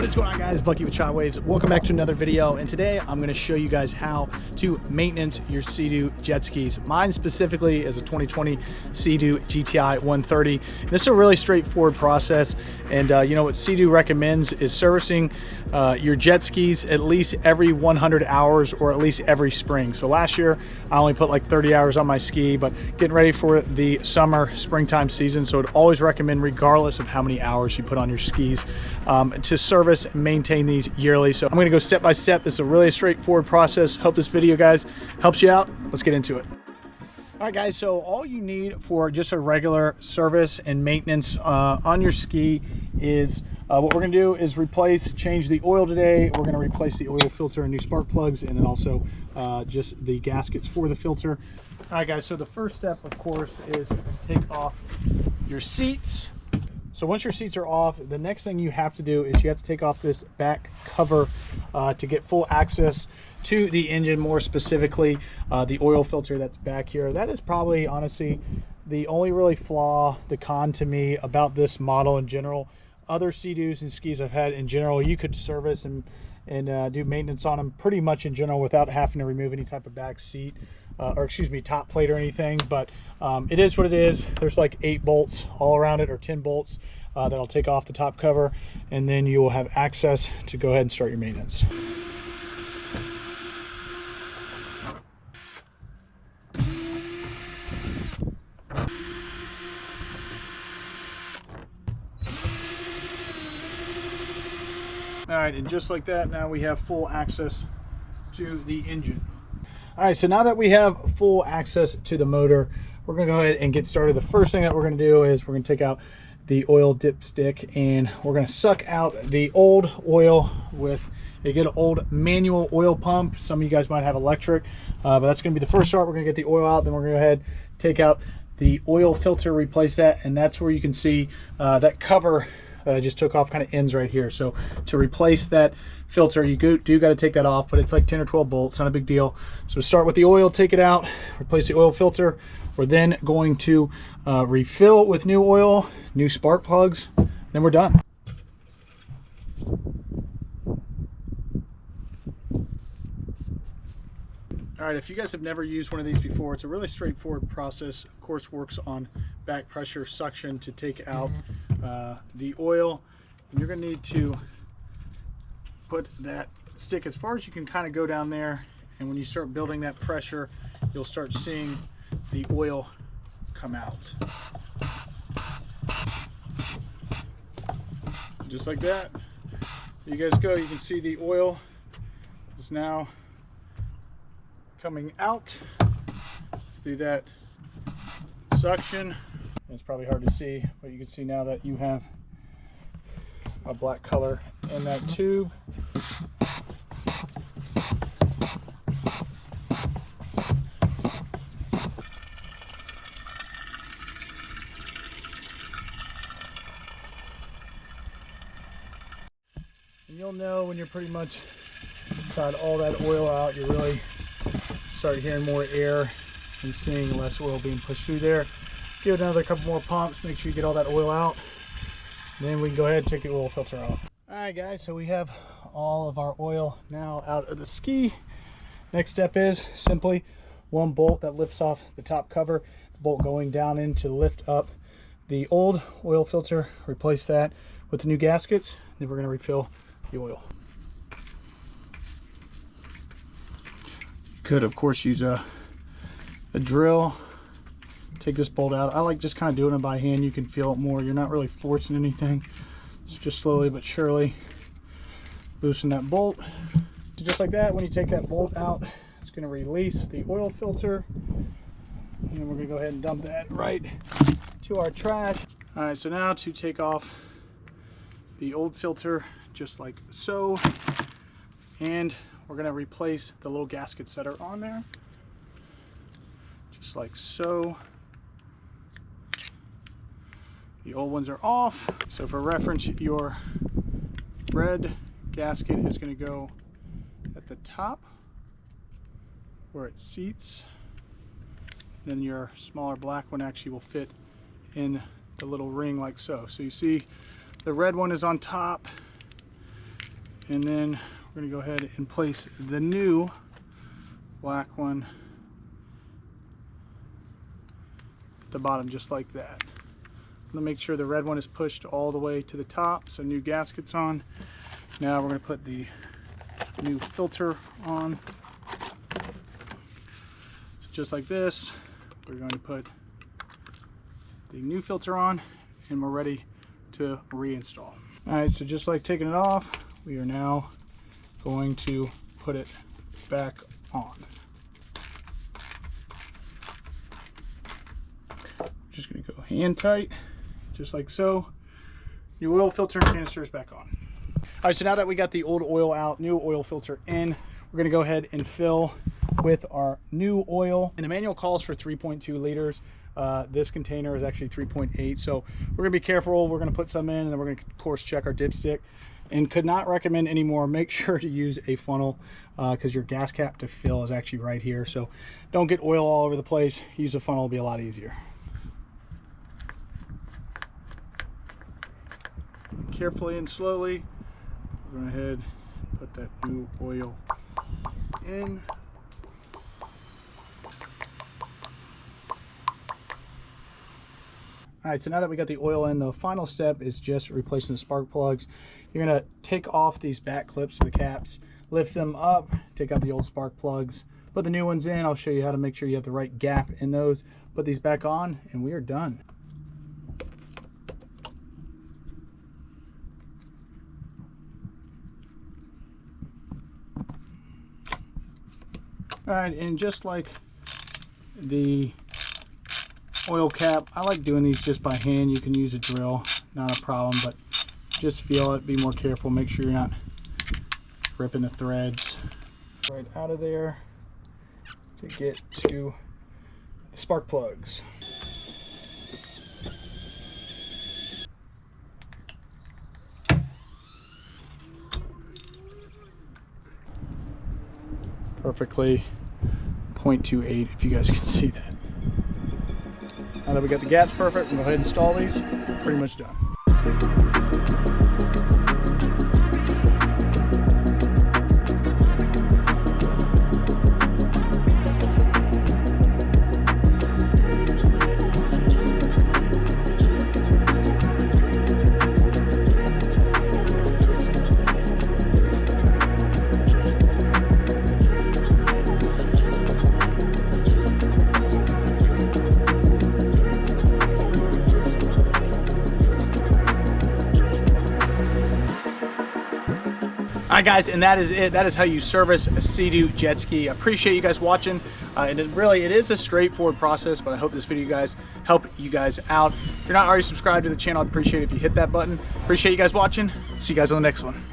What is going on, guys? Bucky with Shotwaves. Welcome back to another video, and today I'm going to show you guys how to maintenance your Seadoo jet skis. Mine specifically is a 2020 Seadoo GTI 130. This is a really straightforward process, and you know what Seadoo recommends is servicing your jet skis at least every 100 hours or at least every spring. So last year I only put like 30 hours on my ski, but getting ready for the summer springtime season, so I'd always recommend, regardless of how many hours you put on your skis, to service and maintain these yearly. So I'm going to go step by step. This is a really straightforward process. Hope this video, guys, helps you out. Let's get into it. All right, guys, so all you need for just a regular service and maintenance on your ski is what we're going to do is change the oil today. We're going to replace the oil filter and new spark plugs, and then also just the gaskets for the filter. All right, guys, so the first step, of course, is take off your seats. So once your seats are off, the next thing you have to do is you have to take off this back cover to get full access to the engine, more specifically the oil filter that's back here. That is probably, honestly, the only really the con to me about this model in general. Other Seadoos and skis I've had in general, you could service and do maintenance on them pretty much in general without having to remove any type of back seat or excuse me, top plate or anything. But it is what it is. There's like 8 bolts all around it, or 10 bolts that'll take off the top cover, and then you will have access to go ahead and start your maintenance. All right, and just like that, now we have full access to the engine. All right, so now that we have full access to the motor, we're gonna go ahead and get started. The first thing that we're gonna do is we're gonna take out the oil dipstick, and we're gonna suck out the old oil with a good old manual oil pump. Some of you guys might have electric, but that's gonna be the first start. We're gonna get the oil out, then we're gonna go ahead, take out the oil filter, replace that, and that's where you can see that cover that I just took off kind of ends right here. So to replace that filter, you do got to take that off, but it's like 10 or 12 bolts, not a big deal. So start with the oil, take it out, replace the oil filter. We're then going to refill with new oil, new spark plugs, then we're done. All right, if you guys have never used one of these before, it's a really straightforward process. Of course, works on back pressure suction to take out the oil. And you're gonna need to put that stick as far as you can kind of go down there, and when you start building that pressure, you'll start seeing the oil come out. Just like that. There you guys go. You can see the oil is now coming out through that suction. It's probably hard to see, but you can see now that you have a black color in that tube. And you'll know when you're pretty much got all that oil out, you really start hearing more air and seeing less oil being pushed through there. Give it another couple more pumps, make sure you get all that oil out. Then we can go ahead and take the oil filter out. All right, guys, so we have all of our oil now out of the ski. Next step is simply one bolt that lifts off the top cover, the bolt going down in to lift up the old oil filter, replace that with the new gaskets, then we're going to refill the oil. You could, of course, use a drill. Take this bolt out. I like just kind of doing it by hand. You can feel it more. You're not really forcing anything. It's just slowly but surely loosen that bolt. So just like that, when you take that bolt out, it's going to release the oil filter. And then we're going to go ahead and dump that right to our trash. All right, so now to take off the old filter, just like so. And we're going to replace the little gaskets that are on there. Just like so. The old ones are off. So for reference, your red gasket is going to go at the top where it seats. Then your smaller black one actually will fit in the little ring like so. So you see the red one is on top, And then we're going to go ahead and place the new black one at the bottom, just like that. I'm going to make sure the red one is pushed all the way to the top, so new gasket's on. Now we're going to put the new filter on. So just like this, we're going to put the new filter on, and we're ready to reinstall. Alright, so just like taking it off, we are now going to put it back on. Just going to go hand tight, just like so. Your oil filter canister is back on. Alright, so now that we got the old oil out, new oil filter in, we're going to go ahead and fill with our new oil. And the manual calls for 3.2 liters. This container is actually 3.8, so we're gonna be careful. We're gonna put some in, and then we're gonna of course check our dipstick, and could not recommend anymore. Make sure to use a funnel because your gas cap to fill is actually right here, so don't get oil all over the place. Use a funnel, will be a lot easier. Carefully and slowly, we're going ahead and put that new oil in. Alright, so now that we got the oil in, the final step is just replacing the spark plugs. You're going to take off these back clips of the caps, lift them up, take out the old spark plugs, put the new ones in. I'll show you how to make sure you have the right gap in those. Put these back on, and we are done. Alright, and just like the oil cap, I like doing these just by hand. You can use a drill, not a problem, but just feel it, be more careful, make sure you're not ripping the threads right out of there to get to the spark plugs. Perfectly 0.28, if you guys can see that. Now that we got the gaps perfect, we'll go ahead and install these. Pretty much done. Alright guys, and that is it. That is how you service a Seadoo jet ski. I appreciate you guys watching. And it is a straightforward process, but I hope this video guys help you guys out. If you're not already subscribed to the channel, I'd appreciate it if you hit that button. Appreciate you guys watching. See you guys on the next one.